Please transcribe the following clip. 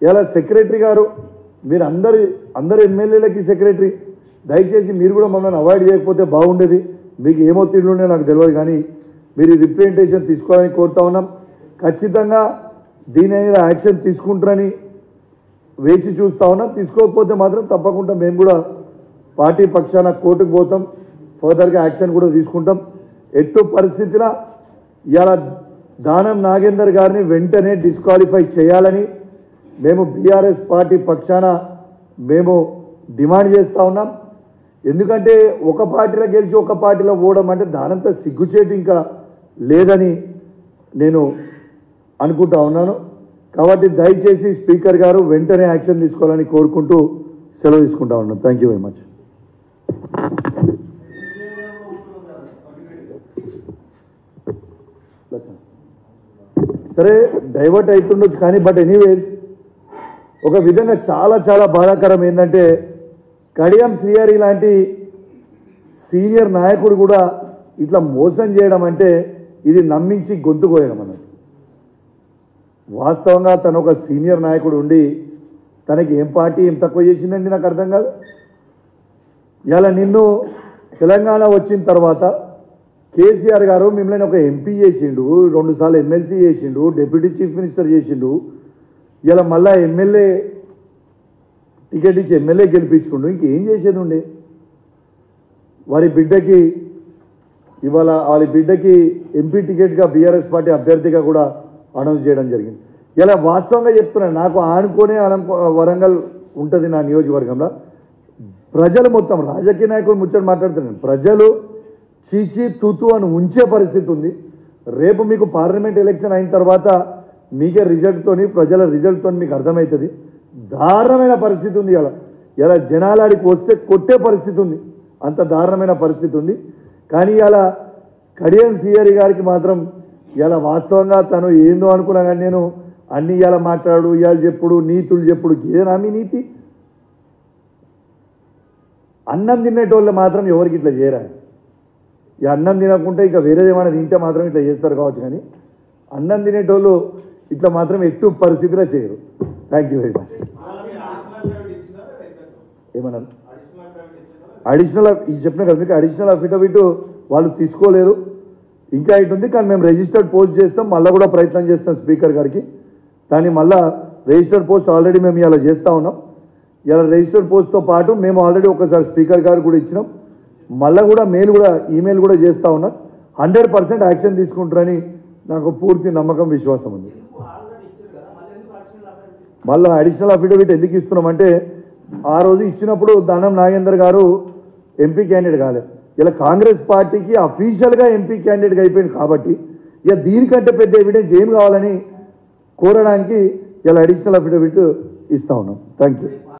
ఇలా సెక్రటరీ గారు మీరు అందరు ఎమ్మెల్యేలకి సెక్రటరీ దయచేసి మీరు కూడా మమ్మల్ని అవాయిడ్ చేయకపోతే బాగుండేది. మీకు ఏమో తిండుండే నాకు తెలియదు, కానీ మీరు రిప్రజెంటేషన్ తీసుకోవాలని కోరుతా ఉన్నాం. ఖచ్చితంగా దీని మీద యాక్షన్ తీసుకుంటారని వేచి చూస్తూ ఉన్నాం. తీసుకోకపోతే మాత్రం తప్పకుండా మేము కూడా పార్టీ పక్షాన కోర్టుకు పోతాం, ఫర్దర్గా యాక్షన్ కూడా తీసుకుంటాం. ఎట్టు పరిస్థితిలో ఇలా దానం నాగేందర్ గారిని వెంటనే డిస్క్వాలిఫై చేయాలని మేము బీఆర్ఎస్ పార్టీ పక్షాన మేము డిమాండ్ చేస్తూ ఉన్నాం. ఎందుకంటే ఒక పార్టీలో గెలిచి ఒక పార్టీలో పోవడం అంటే దానంతా సిగ్గుచేటు ఇంకా లేదని నేను అనుకుంటా ఉన్నాను. కాబట్టి దయచేసి స్పీకర్ గారు వెంటనే యాక్షన్ తీసుకోవాలని కోరుకుంటూ సెలవు తీసుకుంటా ఉన్నాను. Thank you very much. సరే డైవర్ట్ అవుతుండొచ్చు కానీ బట్ ఎనీవేస్ ఒక విధంగా చాలా చాలా బాధాకరం ఏంటంటే కడియం శ్రీహరి లాంటి సీనియర్ నాయకుడు కూడా ఇట్లా మోసం చేయడం అంటే ఇది నమ్మించి గొంతు కోయడం అన్నట్టు. వాస్తవంగా తను ఒక సీనియర్ నాయకుడు ఉండి తనకి ఏం పార్టీ ఏం తక్కువ చేసిందండి నాకు అర్థం కాదు. ఇలా నిన్ను తెలంగాణ వచ్చిన తర్వాత కేసీఆర్ గారు మిమ్మల్ని ఒక ఎంపీ చేసిండు, 2 సార్లు ఎమ్మెల్సీ చేసిండు, డిప్యూటీ చీఫ్ మినిస్టర్ చేసిండు. ఇలా మళ్ళా ఎమ్మెల్యే టికెట్ ఇచ్చి ఎమ్మెల్యే గెలిపించుకుంటూ ఇంకేం చేసేది ఉండే. వారి బిడ్డకి ఎంపీ టికెట్గా బీఆర్ఎస్ పార్టీ అభ్యర్థిగా కూడా అనౌన్స్ చేయడం జరిగింది. ఇలా వాస్తవంగా చెప్తున్నాను, నాకు ఆనుకోనే వరంగల్ ఉంటుంది నా నియోజకవర్గంలో. ప్రజలు మొత్తం రాజకీయ నాయకులు ముచ్చట మాట్లాడుతున్నాను, ప్రజలు చీచీ తూతూ అని ఉంచే పరిస్థితి ఉంది. రేపు మీకు పార్లమెంట్ ఎలక్షన్ అయిన తర్వాత మీకే రిజల్ట్తోని ప్రజల రిజల్ట్తో మీకు అర్థమవుతుంది. దారుణమైన పరిస్థితి ఉంది. ఇలా జనాలాడికి వస్తే కొట్టే పరిస్థితి ఉంది, అంత దారుణమైన పరిస్థితి ఉంది. కానీ ఇలా కడియం శ్రీహరి గారికి మాత్రం ఇలా వాస్తవంగా తను ఏందో అనుకున్నా కానీ నేను అన్ని ఇలా మాట్లాడు ఇవాళ చెప్పుడు నీతులు చెప్పుడు ఏదైనా మీ నీతి. అన్నం తినేటోళ్ళు మాత్రం ఎవరికి ఇట్లా చేయరా. ఈ అన్నం తినకుంటే ఇక వేరేదేమైనా తింటే మాత్రం ఇట్లా చేస్తారు కావచ్చు, కానీ అన్నం తినేటోళ్ళు ఇట్లా మాత్రం ఎట్టు పరిస్థితిలో చేయరు. Thank you very much. ఏమన్నారు అడిషనల్ చెప్పినా కదా మీకు, అడిషనల్ అఫిడవిట్ వాళ్ళు తీసుకోలేదు, ఇంకా ఇటు ఉంది. కానీ మేము రిజిస్టర్డ్ పోస్ట్ చేస్తాం, మళ్ళీ కూడా ప్రయత్నం చేస్తాం స్పీకర్ గారికి. దాన్ని మళ్ళీ రిజిస్టర్డ్ పోస్ట్ ఆల్రెడీ మేము ఇలా చేస్తూ ఉన్నాం. ఇలా రిజిస్టర్డ్ పోస్ట్తో పాటు మేము ఆల్రెడీ ఒకసారి స్పీకర్ గారు కూడా ఇచ్చినాం, మళ్ళీ కూడా ఈమెయిల్ కూడా చేస్తూ ఉన్నాం. 100% యాక్షన్ తీసుకుంటారని నాకు పూర్తి నమ్మకం విశ్వాసం ఉంది. మళ్ళీ అడిషనల్ అఫిడవిట్ ఎందుకు ఇస్తున్నామంటే ఆ రోజు ఇచ్చినప్పుడు దానం నాగేందర్ గారు ఎంపీ క్యాండిడేట్ కాలేదు. ఇలా కాంగ్రెస్ పార్టీకి అఫీషియల్గా ఎంపీ క్యాండిడేట్గా అయిపోయింది కాబట్టి ఇక దీనికంటే పెద్ద ఎవిడెన్స్ ఏం కావాలని కోరడానికి ఇలా అడిషనల్ అఫిడవిట్ ఇస్తూ ఉన్నాం. Thank you.